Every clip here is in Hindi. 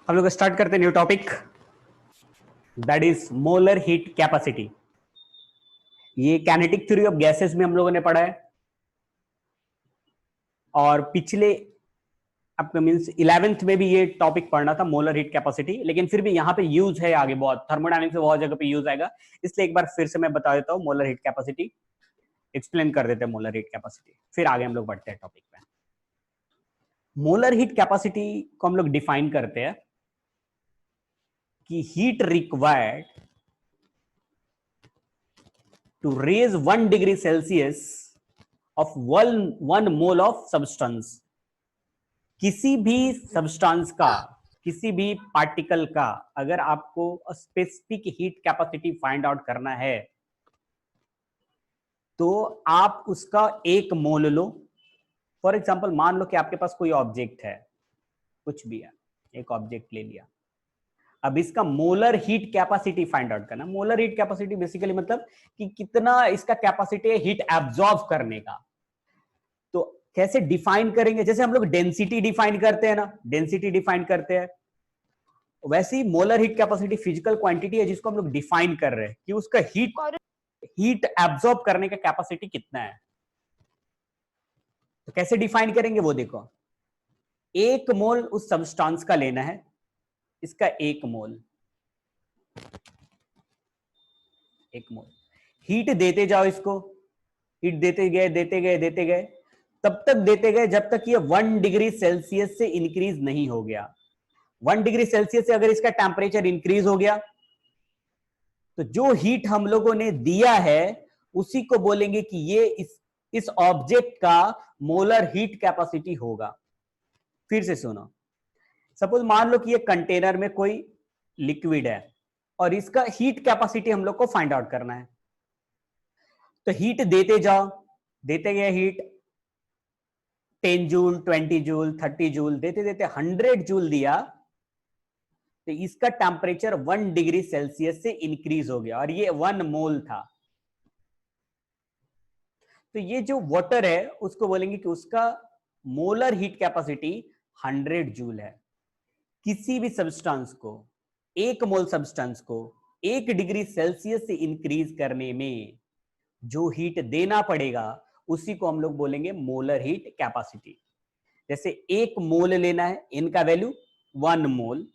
हम लोग स्टार्ट करते हैं new topic, that is molar heat capacity. ये काइनेटिक थ्योरी ऑफ गैसेस में हम लोगों ने पढ़ा है और पिछले आपका मींस 11th में भी ये टॉपिक पढ़ना था, मोलर हीट कैपेसिटी। लेकिन फिर भी यहाँ पे यूज है आगे, बहुत थर्मोडायनेमिक्स में बहुत जगह पे यूज आएगा, इसलिए एक बार फिर से मैं बता देता हूँ। मोलर हीट कैपेसिटी एक्सप्लेन कर देते हैं, मोलर हीट कैपेसिटी, फिर आगे हम लोग बढ़ते हैं टॉपिक पे। मोलर हीट कैपेसिटी को हम लोग डिफाइन करते हैं कि heat required to raise 1 degree Celsius of one mole of substance। किसी भी सब्सटेंस का, किसी भी पार्टिकल का अगर आपको specific heat capacity find out करना है तो आप उसका एक मोल लो। फॉर एग्जांपल मान लो कि आपके पास कोई ऑब्जेक्ट है, कुछ भी है, एक ऑब्जेक्ट ले लिया। अब इसका molar heat capacity find out करना। मोलर हीट कैपेसिटी बेसिकली मतलब कि कितना इसका कैपेसिटी है हीट एब्जॉर्ब करने का। तो कैसे डिफाइन करेंगे? जैसे हम लोग डेंसिटी डिफाइन करते हैं ना, डेंसिटी डिफाइन करते हैं, वैसे ही molar heat capacity physical quantity है जिसको हम लोग डिफाइन कर रहे हैं कि उसका हीट एब्जॉर्ब करने का कैपेसिटी कितना है। तो कैसे डिफाइन करेंगे वो देखो। एक मोल उस सब्सटेंस का लेना है, इसका एक मोल, एक मोल हीट देते जाओ इसको, हीट देते गए देते गए देते गए, तब तक देते गए जब तक ये 1 डिग्री सेल्सियस से इंक्रीज नहीं हो गया। 1 डिग्री सेल्सियस से अगर इसका टेम्परेचर इंक्रीज हो गया तो जो हीट हम लोगों ने दिया है उसी को बोलेंगे कि ये इस ऑब्जेक्ट का मोलर हीट कैपेसिटी होगा। फिर से सुनो, सपोज मान लो कि ये कंटेनर में कोई लिक्विड है और इसका हीट कैपेसिटी हम लोग को फाइंड आउट करना है। तो हीट देते जाओ, देते गए हीट 10 जूल, 20 जूल, 30 जूल, देते देते 100 जूल दिया तो इसका टेम्परेचर 1 डिग्री सेल्सियस से इंक्रीज हो गया और ये 1 मोल था। तो ये जो वाटर है उसको बोलेंगे कि उसका मोलर हीट कैपेसिटी 100 जूल है। किसी भी सब्सटेंस को, एक मोल सब्सटेंस को 1 डिग्री सेल्सियस से इंक्रीज करने में जो हीट देना पड़ेगा उसी को हम लोग बोलेंगे मोलर हीट कैपेसिटी। जैसे एक मोल लेना है, इनका वैल्यू 1 मोल,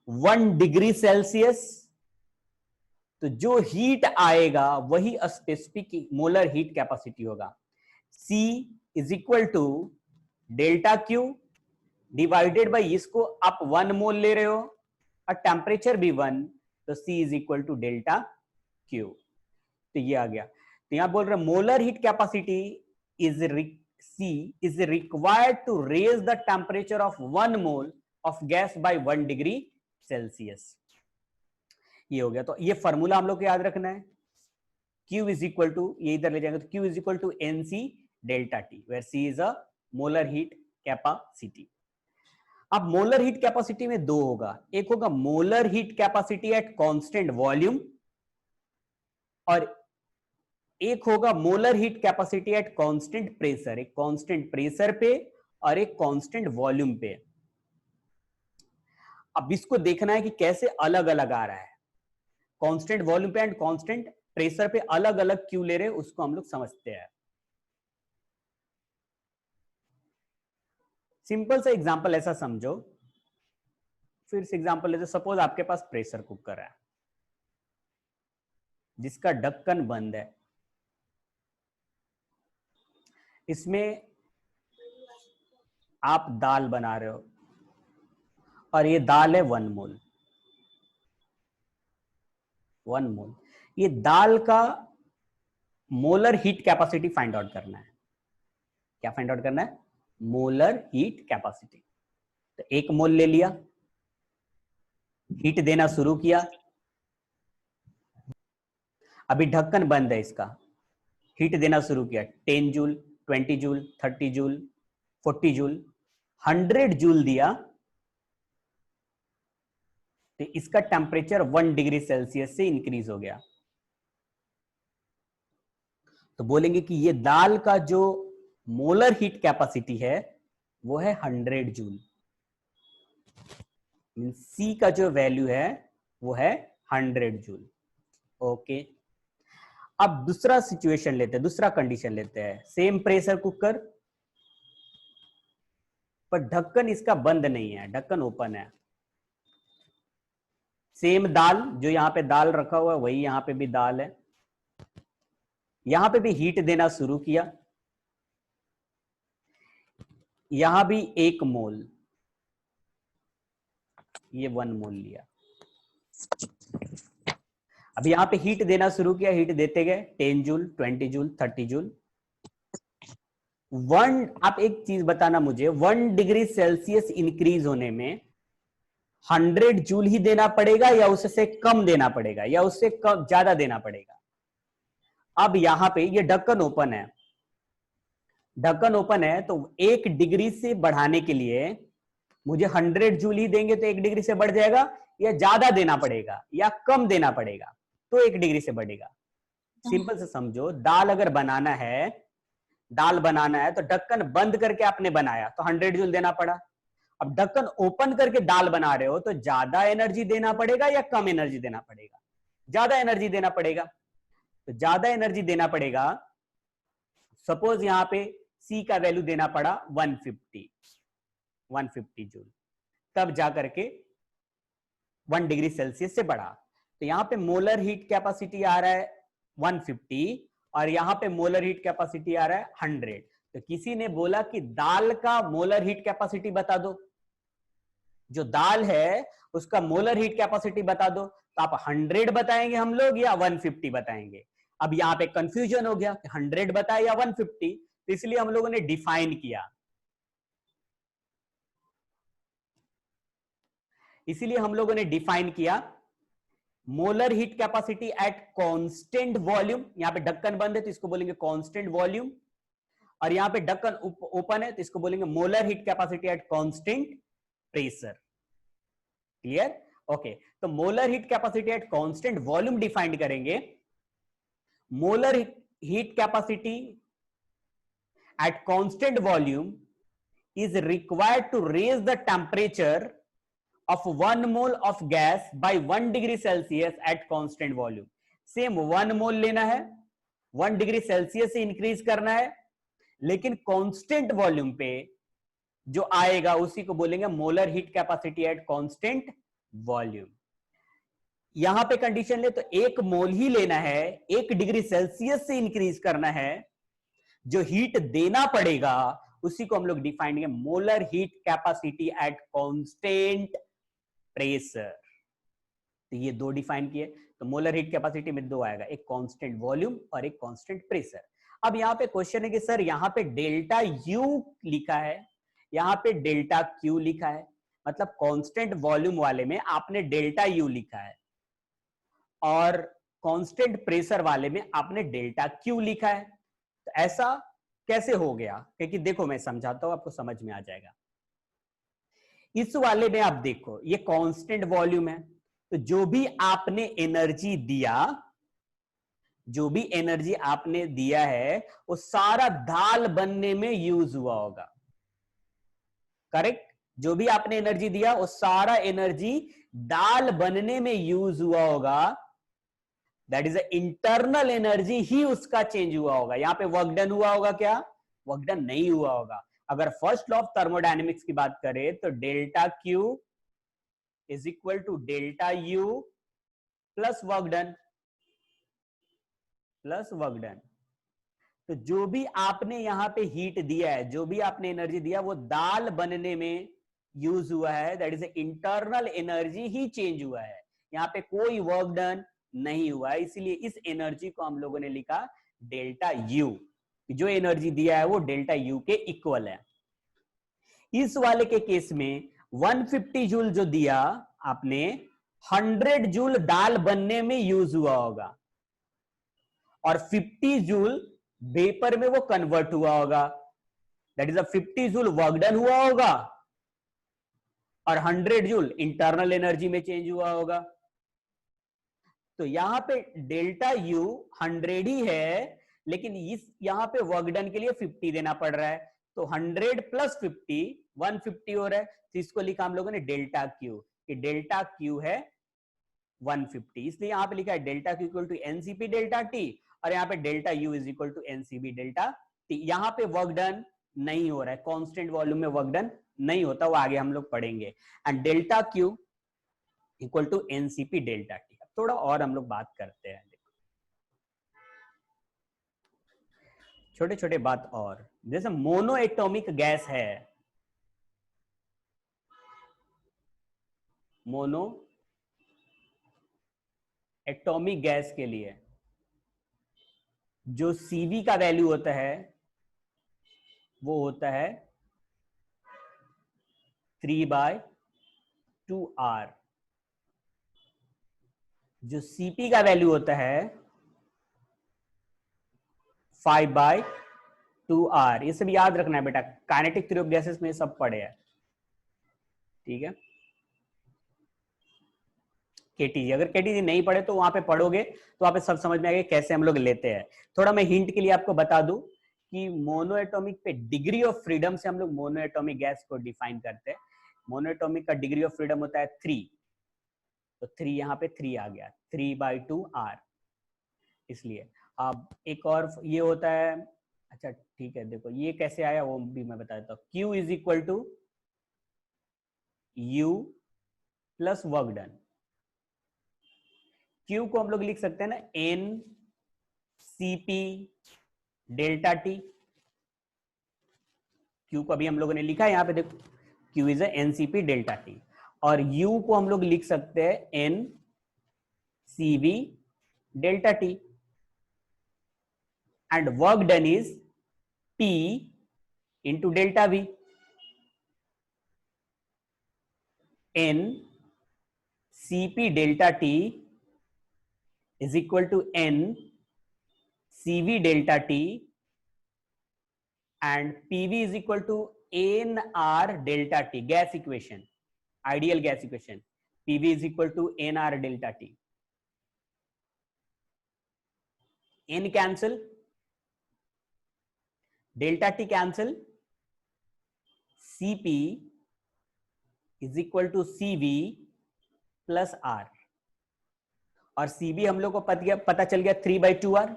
1 डिग्री सेल्सियस, तो जो हीट आएगा वही स्पेसिफिक मोलर हीट कैपेसिटी होगा। C is equal to delta Q divided by, इसको आप 1 मोल ले रहे हो और टेम्परेचर भी 1, तो C is equal to delta Q. तो ये आ गया। तो यहां बोल रहे molar heat capacity is C is required to raise the temperature of 1 mole of gas by 1 degree Celsius। ये हो गया। तो ये फॉर्मूला हम लोग को याद रखना है, Q इज इक्वल टू, ये इधर ले जाएंगे तो Q is equal to NC delta T, where C is a molar heat capacity. अब मोलर हीट कैपेसिटी में दो होगा, एक होगा molar heat capacity at constant volume और एक होगा molar heat capacity at constant pressure. एक कांस्टेंट प्रेशर पे और एक कांस्टेंट वॉल्यूम पे। अब इसको देखना है कि कैसे अलग अलग आ रहा है, कांस्टेंट वॉल्यूम पे एंड कांस्टेंट प्रेशर पे अलग अलग क्यों ले रहे हैं उसको हम लोग समझते हैं। सिंपल सा एग्जांपल ऐसा समझो, फिर से एग्जांपल लेते, सपोज आपके पास प्रेशर कुकर है जिसका ढक्कन बंद है, इसमें आप दाल बना रहे हो और ये दाल है 1 मोल, 1 मोल। ये दाल का molar heat capacity find out करना है। क्या फाइंड आउट करना है? Molar heat capacity. तो 1 मोल ले लिया, हीट देना शुरू किया, अभी ढक्कन बंद है इसका, हीट देना शुरू किया, 10 joule, 20 joule, 30 joule, 40 joule, 100 joule दिया, तो इसका टेम्परेचर 1 डिग्री सेल्सियस से इंक्रीज हो गया। तो बोलेंगे कि ये दाल का जो मोलर हीट कैपेसिटी है वो है 100 जूल। सी का जो वैल्यू है वो है 100 जूल। ओके, अब दूसरा सिचुएशन लेते हैं, दूसरा कंडीशन लेते हैं। सेम प्रेशर कुकर, पर ढक्कन इसका बंद नहीं है, ढक्कन ओपन है। सेम दाल, जो यहां पे दाल रखा हुआ है वही यहां पे भी दाल है, यहां पे भी हीट देना शुरू किया, यहां भी 1 मोल, ये 1 मोल लिया। अब यहां पे हीट देना शुरू किया, हीट देते गए, 10 जूल, 20 जूल, 30 जूल। आप एक चीज बताना मुझे, 1 डिग्री सेल्सियस इंक्रीज होने में 100 जूल ही देना पड़ेगा या उससे कम देना पड़ेगा या उससे कम ज्यादा देना पड़ेगा? अब यहां पे ये ढक्कन ओपन है, ढक्कन ओपन है, तो 1 डिग्री से बढ़ाने के लिए मुझे 100 जूल ही देंगे तो 1 डिग्री से बढ़ जाएगा, या ज्यादा देना पड़ेगा या कम देना पड़ेगा तो 1 डिग्री से बढ़ेगा? सिंपल से समझो, दाल अगर बनाना है, दाल बनाना है तो ढक्कन बंद करके आपने बनाया तो 100 जूल देना पड़ा। अब ढक्कन ओपन करके दाल बना रहे हो तो ज्यादा एनर्जी देना पड़ेगा या कम एनर्जी देना पड़ेगा? ज्यादा एनर्जी देना पड़ेगा। तो ज्यादा एनर्जी देना पड़ेगा। सपोज यहां पे सी का वैल्यू देना पड़ा 150 जूल, तब जाकर के 1 डिग्री सेल्सियस से बढ़ा। तो यहां पे मोलर हीट कैपेसिटी आ रहा है 150 और यहां पे मोलर हीट कैपेसिटी आ रहा है 100। तो किसी ने बोला कि दाल का मोलर हीट कैपेसिटी बता दो, जो दाल है उसका मोलर हीट कैपेसिटी बता दो। तो आप 100 बताएंगे हम लोग या 150 बताएंगे? अब यहां पे कंफ्यूजन हो गया कि 100 बताए या 150, तो इसलिए हम लोगों ने डिफाइन किया, इसीलिए हम लोगों ने डिफाइन किया molar heat capacity at constant volume. यहां पे ढक्कन बंद है तो इसको बोलेंगे कांस्टेंट वॉल्यूम, और यहां पे ढक्कन ओपन है तो इसको बोलेंगे molar heat capacity at constant pressure. Clear? Okay, तो molar heat capacity at constant volume define करेंगे। Molar heat capacity at constant volume is required to raise the temperature of 1 mole of gas by 1 degree Celsius at constant volume। Same 1 मोल लेना है, 1 डिग्री सेल्सियस से इंक्रीज करना है, लेकिन कांस्टेंट वॉल्यूम पे जो आएगा उसी को बोलेंगे molar heat capacity at constant volume. यहां पे कंडीशन ले तो 1 मोल ही लेना है, 1 डिग्री सेल्सियस से इंक्रीज करना है, जो हीट देना पड़ेगा उसी को हम लोग डिफाइन करेंगे molar heat capacity at constant pressure. तो ये 2 डिफाइन किए, तो मोलर हीट कैपेसिटी में 2 आएगा, एक कांस्टेंट वॉल्यूम और एक कांस्टेंट प्रेशर। अब यहां पे क्वेश्चन है कि सर यहां पे डेल्टा यू लिखा है, यहां पे डेल्टा क्यू लिखा है, मतलब कांस्टेंट वॉल्यूम वाले में आपने डेल्टा यू लिखा है और कांस्टेंट प्रेशर वाले में आपने डेल्टा क्यू लिखा है। तो ऐसा कैसे हो गया? क्योंकि देखो मैं समझाता हूं, आपको समझ में आ जाएगा। इस वाले में आप देखो, ये कांस्टेंट वॉल्यूम है, तो जो भी आपने एनर्जी दिया, जो भी एनर्जी आपने दिया है वो सारा दाल बनने में यूज हुआ होगा। करेक्ट? जो भी आपने एनर्जी दिया वो सारा एनर्जी दाल बनने में यूज हुआ होगा। दैट इज इंटरनल एनर्जी ही उसका चेंज हुआ होगा। यहां पे वर्क डन हुआ होगा क्या? वर्क डन नहीं हुआ होगा। अगर फर्स्ट लॉ ऑफ थर्मोडायनेमिक्स की बात करें तो delta Q is equal to delta U plus work done, plus work done. तो जो भी आपने यहां पे हीट दिया है, जो भी आपने एनर्जी दिया वो दाल बनने में यूज हुआ है, that is internal energy he change हुआ है। यहां पे कोई वर्क डन नहीं हुआ है, इसीलिए इस एनर्जी को हम लोगों ने लिखा डेल्टा यू। जो एनर्जी दिया है वो डेल्टा यू के इक्वल है। इस वाले के केस में 150 जूल जो दिया आपने, 100 जूल दाल बनने में यूज हुआ होगा और 50 जूल वेपर में वो कन्वर्ट हुआ होगा, that is 50 joule work done हुआ होगा और 100 जूल इंटरनल एनर्जी में चेंज हुआ होगा। तो यहां पे डेल्टा यू 100 ही है, लेकिन इस यहां पे वर्क डन के लिए 50 देना पड़ रहा है, तो 100 प्लस 50 150 हो रहा है, तो इसको लिखा हम लोगों ने डेल्टा क्यू, कि डेल्टा क्यू है 150, इसलिए यहां पे लिखा है delta Q equal to NCP delta T, और यहाँ पे delta U is equal to NCB delta T. यहाँ पे वर्क डन नहीं हो रहा है, कांस्टेंट वॉल्यूम में वर्क डन नहीं होता, वो आगे हम लोग पढ़ेंगे। And delta Q equal to NCP delta T. थोड़ा और हम लोग बात करते हैं, छोटे छोटे बात और, जैसे मोनो एटॉमिक गैस है, मोनो एटॉमिक गैस के लिए जो सीवी का वैल्यू होता है वो होता है 3/2R, जो सीपी का वैल्यू होता है 5/2R। ये सब याद रखना है बेटा, काइनेटिक थ्योरी ऑफ गैसेस में सब पढ़े हैं, ठीक है। केटीजी, अगर केटीजी नहीं पढ़े तो वहां पे पढ़ोगे तो वहां पे सब समझ में आएगा कैसे हम लोग लेते हैं। थोड़ा मैं हिंट के लिए आपको बता दूं कि मोनो एटॉमिक पे डिग्री ऑफ फ्रीडम से हम लोग मोनो एटॉमिक गैस को डिफाइन करते हैं। मोनो एटॉमिक का डिग्री ऑफ फ्रीडम होता है 3, तो 3 यहाँ पे 3 आ गया, 3/2R, इसलिए। अब एक और ये होता है, अच्छा ठीक है, देखो ये कैसे आया वो भी मैं बता देता हूँ। Q is equal to U plus work done. Q को हम लोग लिख सकते हैं ना N CP delta T। Q को अभी हम लोगों ने लिखा है यहाँ पे, देखो Q is NCP delta T, और U को हम लोग लिख सकते हैं N CV delta T, and work done is P into delta V, N CP delta T is equal to N CV delta T, and PV is equal to NR delta T, gas equation, ideal gas equation, PV is equal to NR delta T. N cancel, delta T cancel, CP is equal to CV plus R, और CB हम लोग को पता चल गया 3/2R,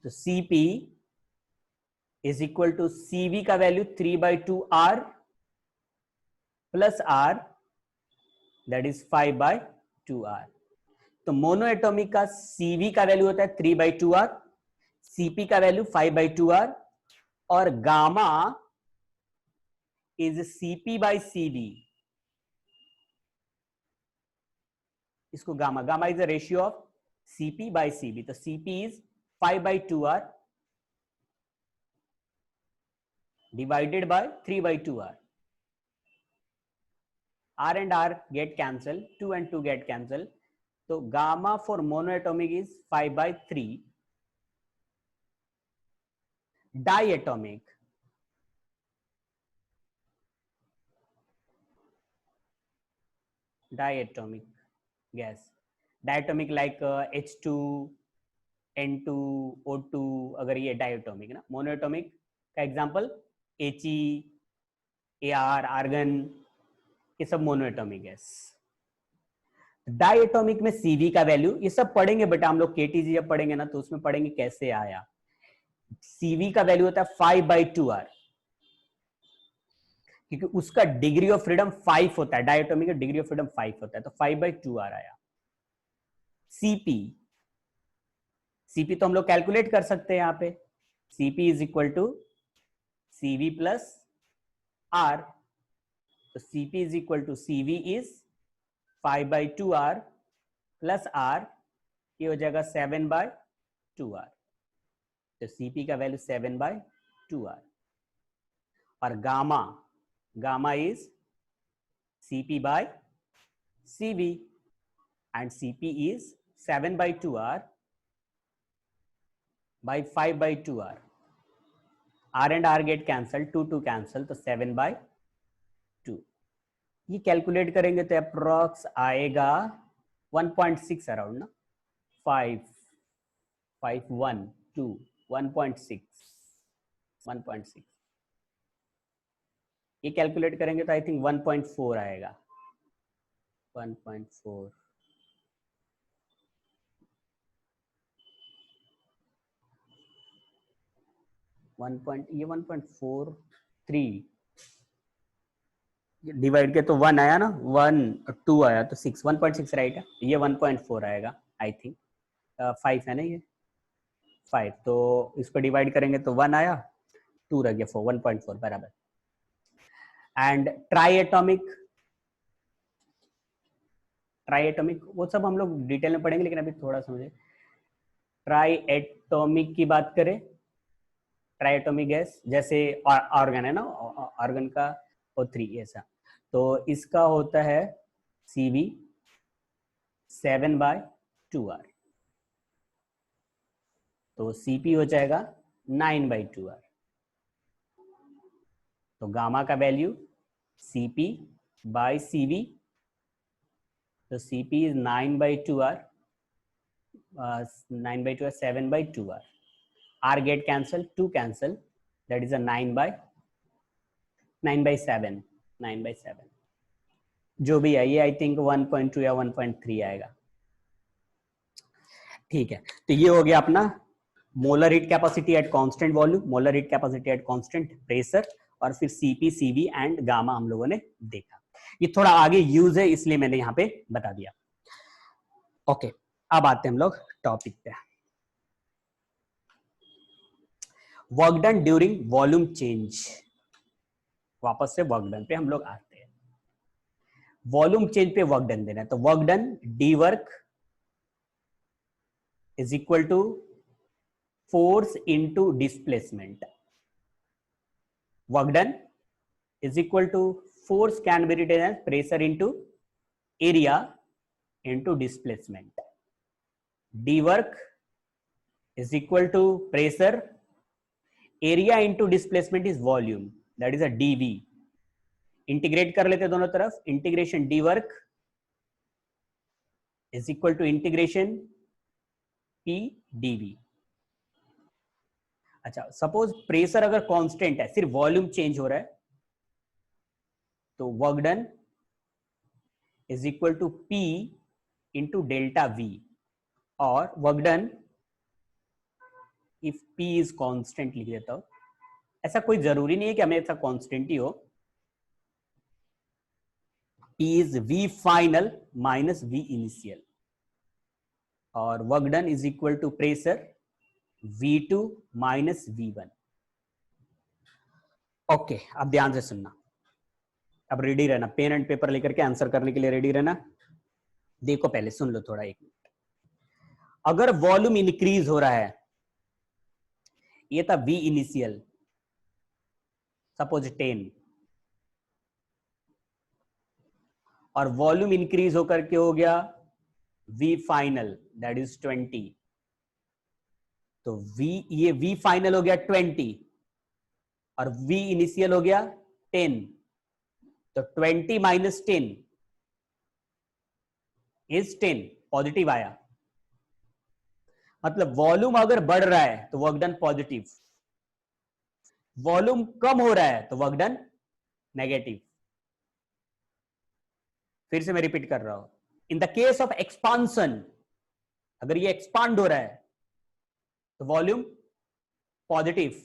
तो CP is equal to CV का value 3/2R plus R, that is 5/2R। तो मोनो एटॉमिक का CV का वैल्यू होता है 3/2R, CP का वैल्यू 5/2R, और गामा इज CP/CV। इसको gamma, gamma is the ratio of CP/CV, तो CP is 5/2R divided by 3/2R. R and R get cancelled, 2 and 2 get cancelled. So gamma for monoatomic is 5/3. Diatomic, diatomic gas, diatomic like H2, N2, O2, अगर ये diatomic ना, monoatomic का एग्जांपल He, Ar, आर्गन, ये सब मोनोएटॉमिक गैस। डायएटॉमिक में CV का वैल्यू, ये सब पढ़ेंगे बेटा हम लोग, केटीजी जब पढ़ेंगे ना तो उसमें पढ़ेंगे कैसे आया। CV का वैल्यू होता है 5/2R, क्योंकि उसका डिग्री ऑफ फ्रीडम 5 होता है, डायएटॉमिक का डिग्री ऑफ फ्रीडम 5 होता है, तो 5/2R आया। CP तो हम लोग कैलकुलेट कर सकते हैं यहाँ पे, CP is equal to CV plus R, तो CP is equal to CV is 5/2R plus R, ये हो जाएगा 7/2r। तो Cp का वैल्यू 7/2r। और gamma, gamma is Cp/Cv and Cp is 7/2r by 5/2r. R and R get cancelled, 2 cancel, तो 7/2। ये कैलकुलेट करेंगे तो अप्रोक्स आएगा 1.6 अराउंड ना, 5 5 1 2 1.6 1.6। ये कैलकुलेट करेंगे तो आई थिंक 1.4 आएगा, 1.4। ये 1.43 डिवाइड के तो 1 आया ना, 1 2 आया तो 6, 1.6 राइट है। ये 1.4 आएगा आई थिंक, 5 है ना, ये 5, तो इसको डिवाइड करेंगे तो 1 आया, 2 रह गया 4, 1.4 बराबर। एंड ट्राई एटॉमिक वो सब हम लोग डिटेल में पढ़ेंगे, लेकिन अभी थोड़ा समझे। ट्राई एटॉमिक की बात करें, ट्राई एटॉमिक गैस जैसे ऑर्गन है ना, ऑर्गन का O3 ऐसा, तो इसका होता है Cv 7/2r, तो Cp हो जाएगा 9/2r। तो गामा का वैल्यू Cp/Cv, तो Cp is 9/2r, 9/2r 7/2r। R get cancel, 2 cancel, that is a 9/7, 9/7 जो भी है, ये आई थिंक 1.2 या 1.3 आएगा। ठीक है, तो ये हो गया अपना molar heat capacity at constant volume, molar heat capacity at constant pressure, और फिर Cp, Cv एंड गामा हम लोगों ने देखा। ये थोड़ा आगे यूज है इसलिए मैंने यहाँ पे बता दिया। ओके, अब आते हैं हम लोग टॉपिक पे। Work done during volume change, वापस से वर्क डन पे हम लोग आते हैं। वॉल्यूम चेंज पे वर्क डन देना है, तो work done D work is equal to force into displacement. Work done is equal to force can be written as pressure into area into displacement. D work is equal to pressure, area into displacement is volume, that is a dV. Integrate कर लेते दोनों तरफ, integration D work is equal to integration P dV। अच्छा, सपोज प्रेशर अगर कांस्टेंट है, सिर्फ वॉल्यूम चेंज हो रहा है, तो work done is equal to P into delta V, और work done if P is constant लिख देता हूं। ऐसा कोई जरूरी नहीं है कि हमेशा कांस्टेंट ही हो, P is V final minus V initial, और work done is equal to pressure V2 minus V1। Okay, अब ध्यान से सुनना, अब रेडी रहना, पेन एंड पेपर लेकर के आंसर करने के लिए रेडी रहना। देखो पहले सुन लो थोड़ा, 1 मिनट। अगर वॉल्यूम इंक्रीज हो रहा है, ये था V इनिशियल, सपोज 10, और वॉल्यूम इंक्रीज होकर के हो गया V फाइनल, दैट इज 20, तो ये V फाइनल हो गया 20 और V इनिशियल हो गया 10, तो 20 माइनस 10 इज 10, पॉजिटिव आया। मतलब वॉल्यूम अगर बढ़ रहा है तो वर्क डन पॉजिटिव, वॉल्यूम कम हो रहा है तो वर्क डन नेगेटिव। फिर से मैं रिपीट कर रहा हूं, in the case of expansion, अगर ये एक्सपांड हो रहा है तो वॉल्यूम पॉजिटिव,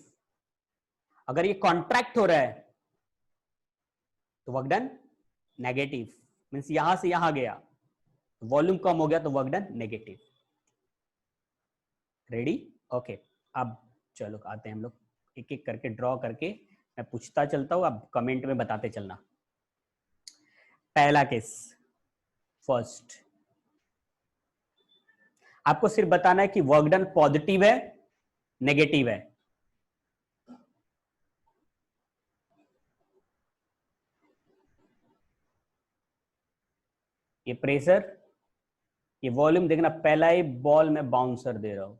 अगर ये कॉन्ट्रैक्ट हो रहा है तो वर्क डन नेगेटिव, मींस यहां से यहां गया, वॉल्यूम कम हो गया तो work done negative. Ready? Okay, अब चलो आते हैं हम लोग एक एक करके ड्रॉ करके, मैं पूछता चलता हूं, अब कमेंट में बताते चलना। पहला केस, फर्स्ट, आपको सिर्फ बताना है कि वर्क डन पॉजिटिव है नेगेटिव है। ये प्रेशर, ये वॉल्यूम, देखना पहला ही बॉल में बाउंसर दे रहा हूं।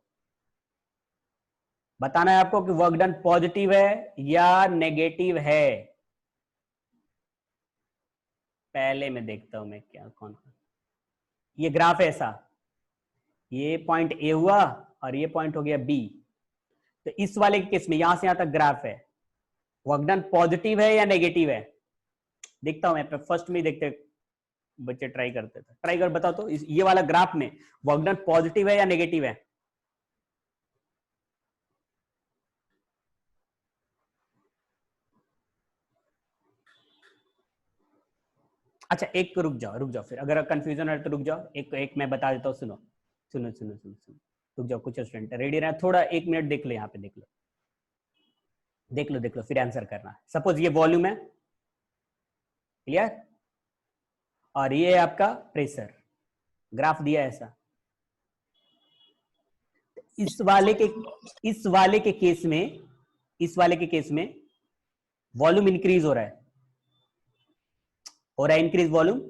बताना है आपको कि वर्क डन पॉजिटिव है या नेगेटिव है। पहले मैं देखता हूं मैं क्या कौन, ये ग्राफ है ऐसा, ये पॉइंट ए हुआ और ये पॉइंट हो गया बी। तो इस वाले के केस में यहां से यहां तक ग्राफ है, वर्क डन पॉजिटिव है या नेगेटिव है। देखता हूं मैं, फर्स्ट में ही देखते बच्चे ट्राई करते थे, ट्राई कर बताओ तो ये वाला ग्राफ में वर्क डन पॉजिटिव है या नेगेटिव है। अच्छा एक रुक जाओ फिर, अगर कंफ्यूजन है तो रुक जाओ, एक एक मैं बता देता हूँ, सुनो सुनो सुनो सुनो सुनो, रुक जाओ, कुछ स्टूडेंट रेडी रहे, थोड़ा 1 मिनट देख लो, यहाँ पे देख लो देख लो फिर आंसर करना। सपोज ये वॉल्यूम है, क्लियर, और ये है आपका प्रेशर, ग्राफ दिया है ऐसा। इस वाले के केस में, इस वाले के केस में वॉल्यूम इंक्रीज हो रहा है इंक्रीज वॉल्यूम,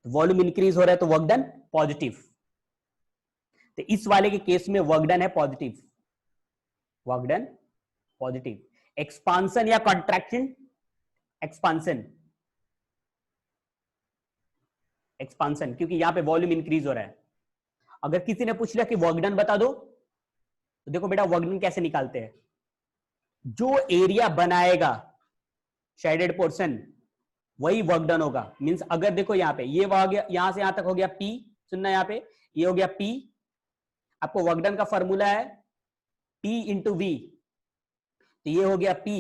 वॉल्यूम इंक्रीज हो रहा है तो वर्क डन पॉजिटिव। तो इस वाले के केस में वर्क डन है positive, work done positive. Expansion या कॉन्ट्रैक्शन, एक्सपांसन, एक्सपांसन, क्योंकि यहां पे वॉल्यूम इंक्रीज हो रहा है। अगर किसी ने पूछ लिया कि वर्क डन बता दो, तो देखो बेटा वर्क डन कैसे निकालते हैं, जो एरिया बनाएगा शेडेड पोर्शन वही वर्क डन होगा। मींस अगर देखो यहाँ पे ये हो गया, यहां से यहां तक हो गया P, सुनना यहाँ पे, ये हो गया P, आपको वर्क डन का फॉर्मूला है P इंटू V, तो ये हो गया P,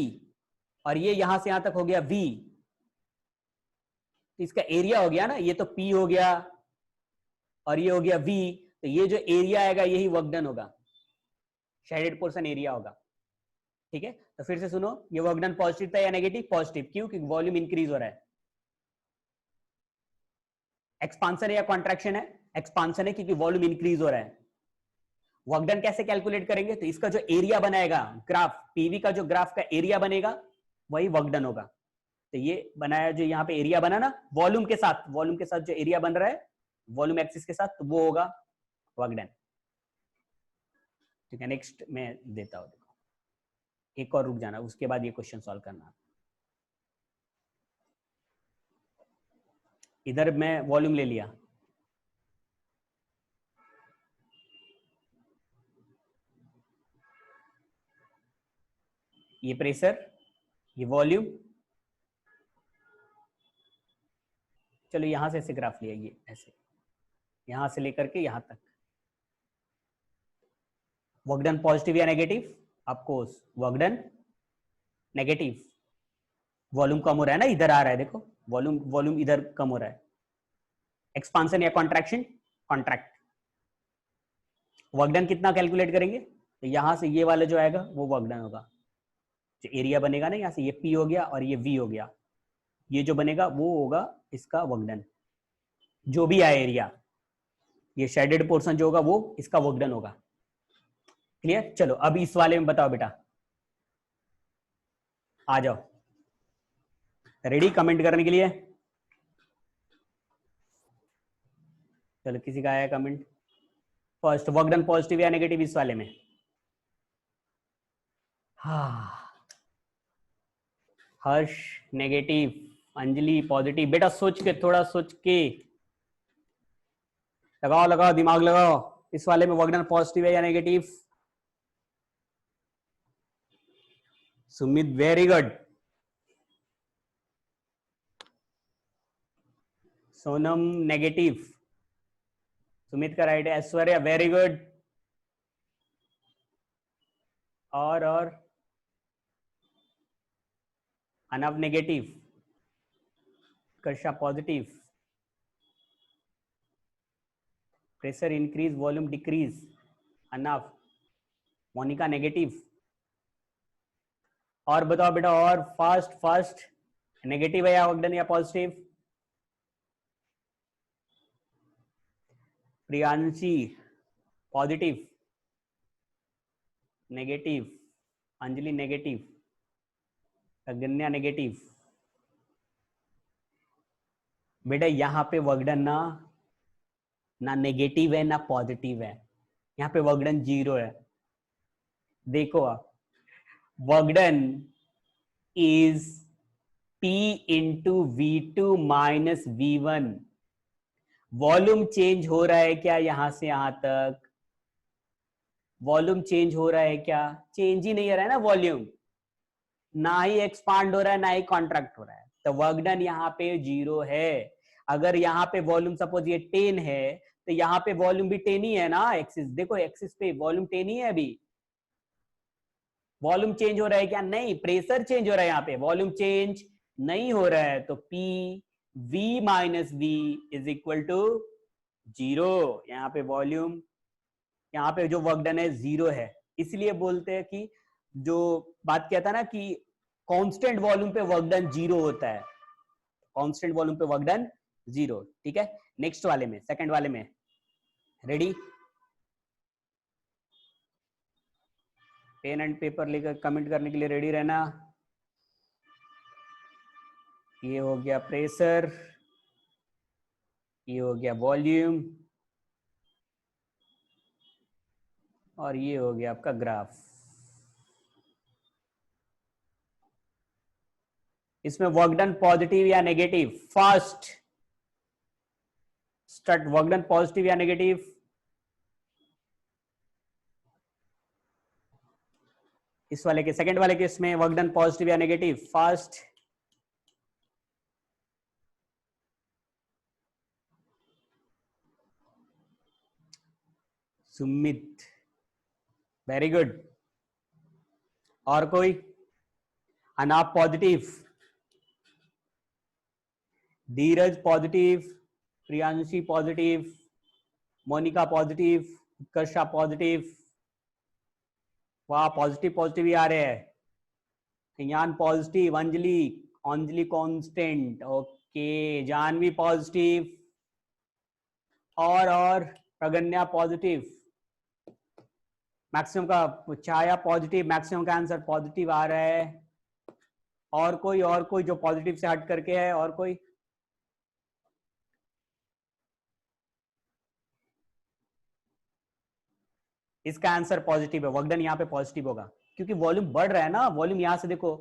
और ये यहां से यहां तक हो गया V, तो इसका एरिया हो गया ना, ये तो P हो गया और ये हो गया V, तो ये जो एरिया आएगा यही वर्क डन होगा, शेडेड पोर्शन एरिया होगा। ठीक है, तो फिर से सुनो, ये वर्क डन पॉजिटिव था या नेगेटिव, पॉजिटिव, क्यों, क्योंकि वॉल्यूम इंक्रीज हो रहा है। एक्सपांसन है या कॉन्ट्रैक्शन है, एक्सपांसन है क्योंकि वॉल्यूम इंक्रीज हो रहा है। वर्क डन कैसे कैलकुलेट करेंगे, तो इसका जो एरिया बनाएगा ग्राफ, पीवी का जो ग्राफ का एरिया बनेगा वही वर्क डन होगा। तो ये बनाया जो यहाँ पे एरिया बना ना, वॉल्यूम के साथ जो एरिया बन रहा है वॉल्यूम एक्सिस के साथ, तो वो होगा वर्क डन। ठीक है, नेक्स्ट मैं देता हूं, देखो एक और रुक जाना, उसके बाद ये क्वेश्चन सॉल्व करना। इधर मैं वॉल्यूम ले लिया, ये प्रेशर, ये वॉल्यूम, चलो यहां से ऐसे ग्राफ लिया, ये ऐसे यहां से लेकर के यहां तक, वर्क डन पॉजिटिव या नेगेटिव, आपको वर्क डन नेगेटिव, वॉल्यूम कम हो रहा है ना, इधर आ रहा है देखो, वॉल्यूम इधर कम हो रहा है। एक्सपांसन या कॉन्ट्रैक्शन, कॉन्ट्रैक्ट। वर्क डन कितना कैलकुलेट करेंगे, तो यहां से ये वाला जो आएगा वो वर्क डन होगा, जो एरिया बनेगा ना, यहां से ये P हो गया और ये V हो गया, ये जो बनेगा वो होगा इसका वर्क डन, जो भी आए एरिया, ये शेडेड पोर्शन जो होगा वो इसका वर्क डन होगा। क्लियर, चलो अब इस वाले में बताओ बेटा, आ जाओ, रेडी कमेंट करने के लिए। चलो किसी का आया comment, first work done positive या नेगेटिव इस वाले में। हाँ, हर्ष नेगेटिव, अंजलि पॉजिटिव। बेटा सोच के, थोड़ा सोच के लगाओ, लगाओ दिमाग लगाओ, इस वाले में वर्क डन पॉजिटिव है या negative. Sumit very good, Sonam negative, Sumit का राइट है। ऐश्वर्या वेरी गुड, और Anav negative, Karsha positive, pressure increase volume decrease, Anav, Monika negative. और बताओ बेटा, और फास्ट फास्ट, नेगेटिव है या वर्क डन या positive. Priyanshi, positive, negative, Anjali negative, Aganya negative. बेटा यहाँ पे वर्कडन ना ना नेगेटिव है ना पॉजिटिव है, यहाँ पे वर्कडन 0 है। देखो आप, work done is P into V2 minus V1। Volume change हो रहा है क्या यहां से यहां तक? वॉल्यूम चेंज हो रहा है क्या? चेंज ही नहीं हो रहा है ना वॉल्यूम, ना ही एक्सपांड हो रहा है ना ही कॉन्ट्रैक्ट हो रहा है, तो वर्क डन यहाँ पे 0 है। अगर यहाँ पे वॉल्यूम सपोज ये 10 है तो यहाँ पे वॉल्यूम भी 10 ही है ना। एक्सिस देखो, एक्सिस पे वॉल्यूम 10 ही है। अभी वॉल्यूम चेंज हो रहा है क्या? नहीं, प्रेशर चेंज हो रहा है, यहाँ पे वॉल्यूम चेंज नहीं हो रहा है। तो P V minus V is equal to 0। यहाँ पे वॉल्यूम, यहाँ पे जो वर्क डन है 0 है। इसलिए बोलते हैं कि जो बात किया था ना कि कांस्टेंट वॉल्यूम पे वर्क डन 0 होता है, कांस्टेंट वॉल्यूम पे वर्क डन 0। ठीक है, नेक्स्ट वाले में, सेकंड वाले में, रेडी? पेन एंड पेपर लेकर कमेंट करने के लिए रेडी रहना। ये हो गया प्रेशर, ये हो गया वॉल्यूम, और ये हो गया आपका ग्राफ। इसमें वर्क डन पॉजिटिव या negative? First start, work done positive या नेगेटिव? इस वाले के, सेकंड वाले के, इसमें वर्क डन पॉजिटिव या negative? First, Sumit, very good. और कोई? Anap positive, Dheeraj positive, Priyanshi positive, Monika positive, Utkarsha positive. वाह, पॉजिटिव पॉजिटिव ही आ रहे हैं। Yaan positive, Anjali, Anjali constant, okay, Janvi positive, और प्रगन्या पॉजिटिव, मैक्सिमम का, छाया पॉजिटिव, मैक्सिमम का आंसर पॉजिटिव आ रहा है। और कोई, और कोई जो पॉजिटिव से हट करके है? और कोई? इसका आंसर पॉजिटिव है, वर्क डन यहाँ पे पॉजिटिव होगा क्योंकि वॉल्यूम बढ़ रहा है ना। वॉल्यूम यहाँ से देखो,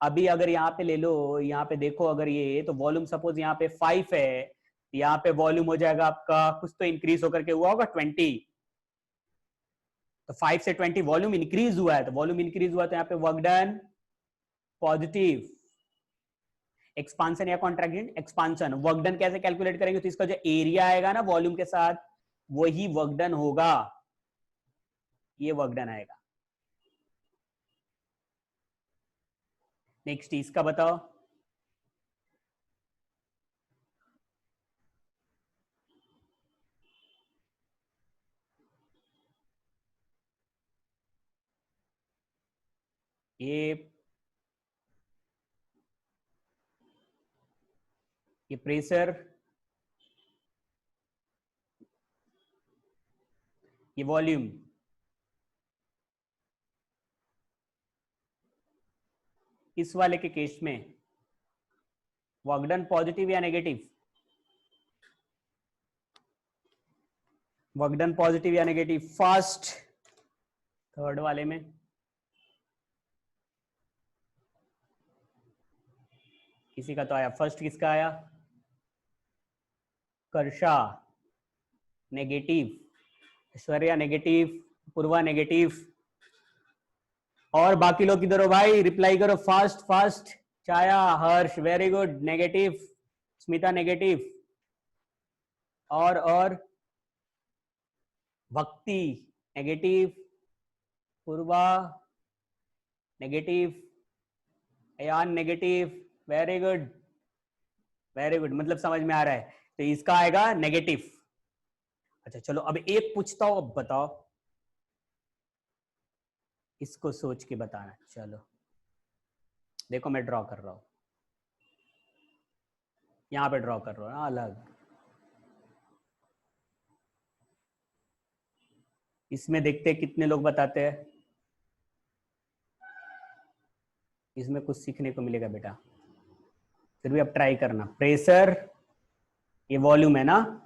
अभी अगर यहाँ पे ले लो, यहाँ पे देखो, अगर ये तो वॉल्यूम सपोज यहाँ पे 5 है, यहाँ पे वॉल्यूम हो जाएगा आपका, कुछ तो इंक्रीज होकर के हुआ होगा 20, तो 5 से 20 वॉल्यूम इंक्रीज हुआ है, तो वॉल्यूम इंक्रीज हुआ तो यहाँ पे वर्क डन पॉजिटिव। एक्सपांसन या कॉन्ट्रैक्शन? एक्सपांसन। वर्क डन कैसे कैलकुलेट करेंगे? तो इसका जो एरिया आएगा ना वॉल्यूम के साथ, वही वर्क डन होगा, ये वर्क डन आएगा। नेक्स्ट इसका बताओ। ये प्रेशर, ये वॉल्यूम। इस वाले के केस में वर्क डन पॉजिटिव या नेगेटिव? वर्क डन पॉजिटिव या नेगेटिव? फर्स्ट, थर्ड वाले में, किसी का तो आया। फर्स्ट किसका आया? Karsha negative, Aishwarya negative, Purva negative. और बाकी लोग किधर हो भाई? रिप्लाई करो fast fast. Chhaya, Harsh, very good, negative. Smita negative, और Bhakti negative, Purva negative, Ayan negative, very good, very good, मतलब समझ में आ रहा है। तो इसका आएगा नेगेटिव। अच्छा चलो, अब एक पूछता हूं, अब बताओ, इसको सोच के बताना। चलो देखो, मैं ड्रॉ कर रहा हूं, यहां पे ड्रॉ कर रहा हूं ना अलग। इसमें देखते हैं कितने लोग बताते हैं। इसमें कुछ सीखने को मिलेगा बेटा, फिर भी अब ट्राई करना। प्रेशर, ये वॉल्यूम है ना,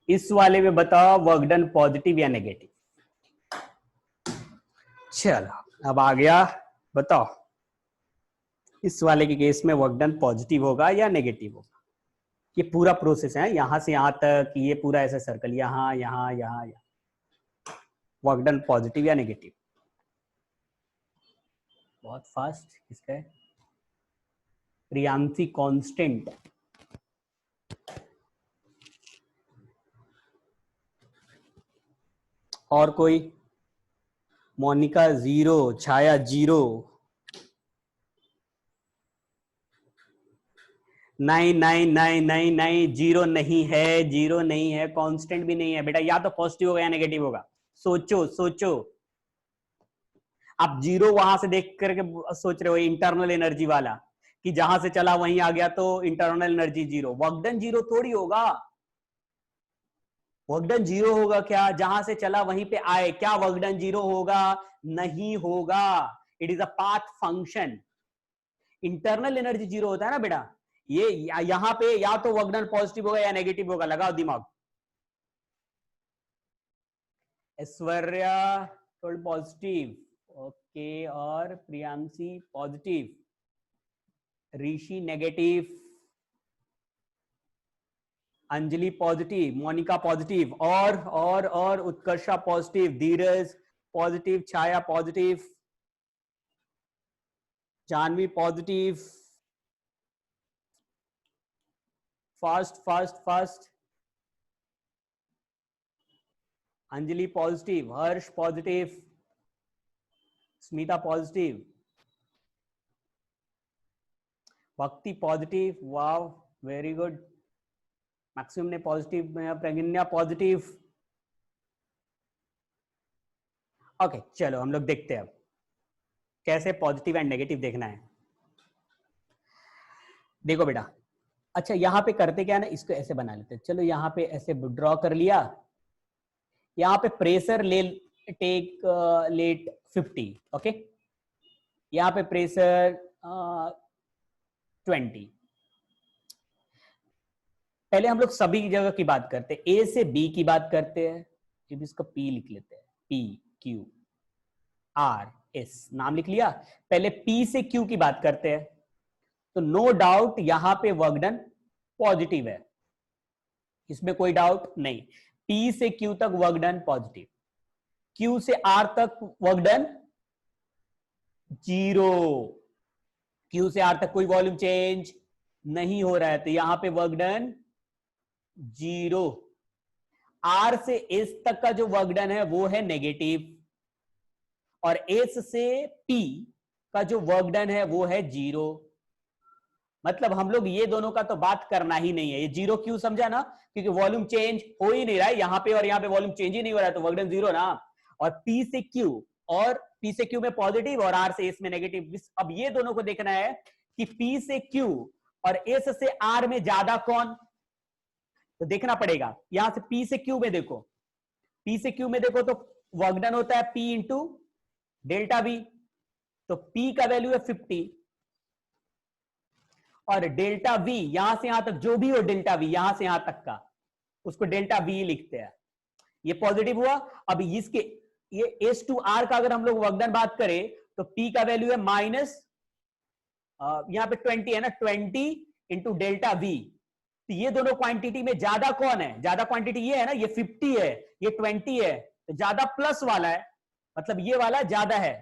इस वाले में बताओ वर्क डन पॉजिटिव या नेगेटिव। चलो अब आ गया, बताओ इस वाले के केस में वर्क डन पॉजिटिव होगा या नेगेटिव होगा। ये पूरा प्रोसेस है, यहां से यहां तक, ये पूरा ऐसा सर्कल, यहां यहां यहां यहां, वर्क डन पॉजिटिव या नेगेटिव। बहुत फास्ट किसका है, प्रियांशी कांस्टेंट। और कोई, मोनिका 0, छाया 0, नहीं नहीं नहीं नहीं नहीं, 0 नहीं है, 0 नहीं है, कांस्टेंट भी नहीं है बेटा, या तो पॉजिटिव होगा या नेगेटिव होगा। सोचो सोचो, आप 0 वहां से देख करके सोच रहे हो इंटरनल एनर्जी वाला, कि जहां से चला वहीं आ गया तो इंटरनल एनर्जी 0। वर्क डन 0 थोड़ी होगा, वर्क डन 0 होगा क्या, जहां से चला वहीं पे आए, क्या वर्क डन 0 होगा, नहीं होगा। It is a path function. Internal energy 0 होता है ना बेटा, ये यहां पे या तो वर्क डन पॉजिटिव होगा या नेगेटिव होगा, लगाओ दिमाग। ऐश्वर्या थोड़ी पॉजिटिव, ओके, और Priyanshi positive, Rishi negative, Anjali positive, Monika positive, और Utkarsha positive, Dheeraj positive, Chhaya positive, Janvi positive, fast fast fast, Anjali positive, Harsh positive, Smita positive, Bhakti positive, wow very good, maximum ने पॉजिटिव, प्रज्ञा पॉजिटिव। ओके चलो हम लोग देखते हैं अब कैसे पॉजिटिव एंड नेगेटिव देखना है। देखो बेटा, अच्छा यहां पे करते क्या है ना, इसको ऐसे बना लेते हैं, चलो यहां पे ऐसे ड्रॉ कर लिया, यहां पे प्रेशर ले टेक लेट 50, ओके, यहां पे प्रेशर 20। पहले हम लोग सभी जगह की बात करते हैं, ए से बी की बात करते हैं, फिर इसको पी लिख लेते हैं, पी क्यू आर एस, नाम लिख लिया। पहले पी से क्यू की बात करते हैं, तो नो डाउट यहां पे वर्क डन पॉजिटिव है, इसमें कोई डाउट नहीं। पी से क्यू तक वर्क डन पॉजिटिव, क्यू से आर तक वर्क डन 0, क्यू से आर तक कोई वॉल्यूम चेंज नहीं हो रहा है, तो यहां पे वर्क डन 0। आर से एस तक का जो वर्क डन है वो है नेगेटिव, और एस से पी का जो वर्क डन है वो है 0। मतलब हम लोग ये दोनों का तो बात करना ही नहीं है, ये 0 क्यों समझा ना, क्योंकि वॉल्यूम चेंज हो ही नहीं रहा है यहां पे, और यहां पे वॉल्यूम चेंज ही नहीं हो रहा है, तो वर्क डन 0 ना। और पी से क्यू, और पी से क्यू में पॉजिटिव और आर से एस में नेगेटिव। अब ये दोनों को देखना है कि पी से क्यू और एस से आर में ज्यादा कौन, तो देखना पड़ेगा। यहां से पी से क्यू में देखो, पी से क्यू में देखो तो वर्क डन होता है पी इंटू डेल्टा वी, तो पी का वैल्यू है 50, और डेल्टा वी यहां से यहां तक जो भी हो, डेल्टा वी यहां से यहां तक का, उसको डेल्टा वी लिखते हैं। ये पॉजिटिव हुआ। अब इसके ये एस टू आर का अगर हम लोग वर्क डन बात करें, तो पी का वैल्यू है माइनस, यहां पे 20 है ना, 20 इंटू डेल्टा वी। तो ये दोनों क्वांटिटी में ज्यादा कौन है, ज्यादा क्वांटिटी ये है ना, ये 50 है, ये 20 है, तो ज्यादा प्लस वाला है, मतलब ये वाला ज्यादा है,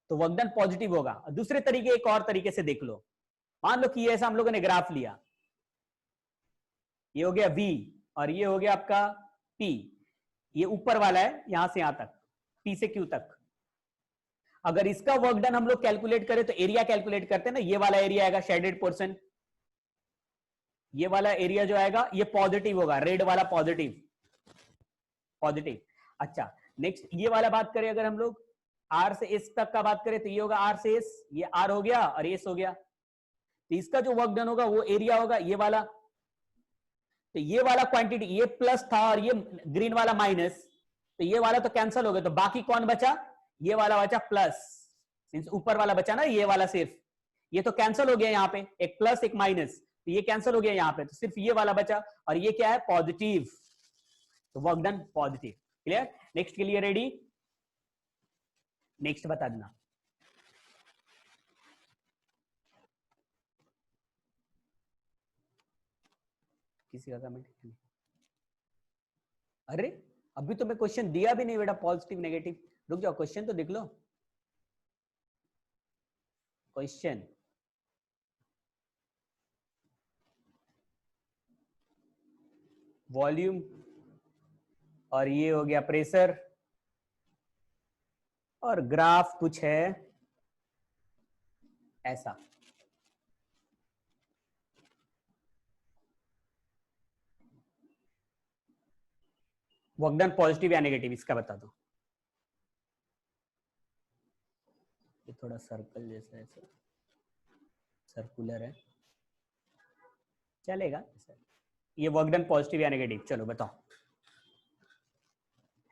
तो वर्क डन पॉजिटिव होगा। दूसरे तरीके, एक और तरीके से देख लो, मान लो कि ये ऐसा हम लोगों ने ग्राफ लिया, ये हो गया V और ये हो गया आपका P, ये ऊपर वाला है यहां से यहां तक, P से Q तक। अगर इसका वर्क डन हम लोग कैलकुलेट करें तो एरिया कैलकुलेट करते हैं ना, ये वाला एरिया आएगा शेडेड पोर्शन, ये वाला एरिया जो आएगा ये पॉजिटिव होगा, रेड वाला पॉजिटिव पॉजिटिव। अच्छा नेक्स्ट ये वाला बात करें अगर हम लोग आर से एस तक का बात करें तो ये होगा आर से एस, ये आर हो गया और एस हो गया, तो इसका जो वर्क डन होगा वो एरिया होगा ये वाला। तो ये वाला क्वांटिटी ये प्लस था और ये ग्रीन वाला माइनस, तो ये वाला तो कैंसिल हो गया, तो बाकी कौन बचा, ये वाला बचा प्लस, मींस ऊपर वाला बचा ना ये वाला, सिर्फ ये तो कैंसिल हो गया यहाँ पे, एक प्लस एक माइनस, तो ये कैंसिल हो गया यहाँ पे, तो सिर्फ ये वाला बचा और ये क्या है पॉजिटिव, तो work done positive. Clear? Next के लिए रेडी? नेक्स्ट बता देना। किसी का कमेंट? अरे अभी तो मैं क्वेश्चन दिया भी नहीं बेटा, पॉजिटिव नेगेटिव, रुक जाओ क्वेश्चन तो देख लो। क्वेश्चन वॉल्यूम और ये हो गया प्रेशर और ग्राफ कुछ है ऐसा। वर्क डन पॉजिटिव या नेगेटिव इसका बता दो। ये थोड़ा सर्कल जैसा है, सर्कुलर है, चलेगा। ये वर्क डन पॉजिटिव या नेगेटिव, चलो बताओ।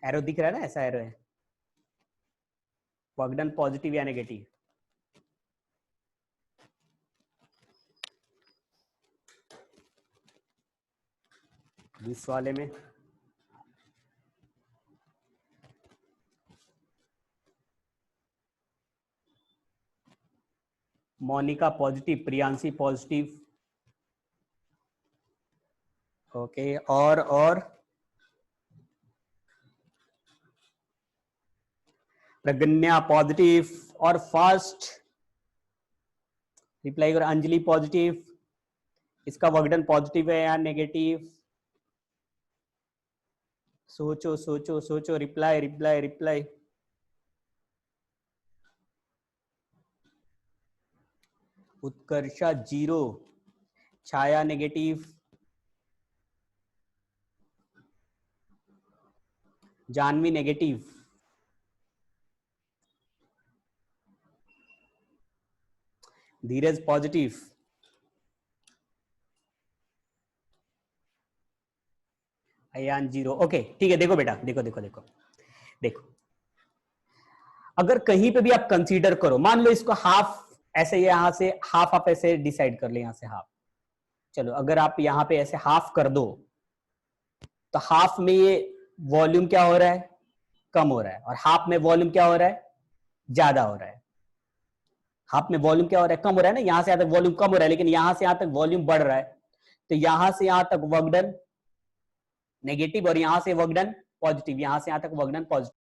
एरो दिख रहा है ना, ऐसा एरो है, वर्क डन पॉजिटिव या नेगेटिव। इस वाले में Monika positive, Priyanshi positive, okay. और प्रगन्या पॉजिटिव और फर्स्ट रिप्लाई करो। अंजलि पॉजिटिव, इसका वर्क डन पॉजिटिव है या नेगेटिव? सोचो सोचो सोचो, reply reply reply. Utkarsha 0, Chhaya negative, Janvi negative, Dheeraj positive, Ayan 0। Okay ठीक है, देखो बेटा, देखो देखो देखो देखो, अगर कहीं पे भी आप कंसीडर करो, मान लो इसको हाफ ऐसे, यहां से हाफ आप ऐसे डिसाइड कर ले, यहां से हाफ, चलो अगर आप यहां पे ऐसे हाफ कर दो तो हाफ में ये वॉल्यूम क्या हो रहा है, कम हो रहा है, और हाफ में वॉल्यूम क्या हो रहा है, ज्यादा हो रहा है। हाफ में वॉल्यूम क्या हो रहा है, कम हो रहा है ना, यहां से यहां तक वॉल्यूम कम हो रहा है, लेकिन यहां से यहां तक वॉल्यूम बढ़ रहा है, तो यहां से यहां तक वर्क डन नेगेटिव और यहां से वर्क डन पॉजिटिव, यहां से यहां तक वर्क डन पॉजिटिव।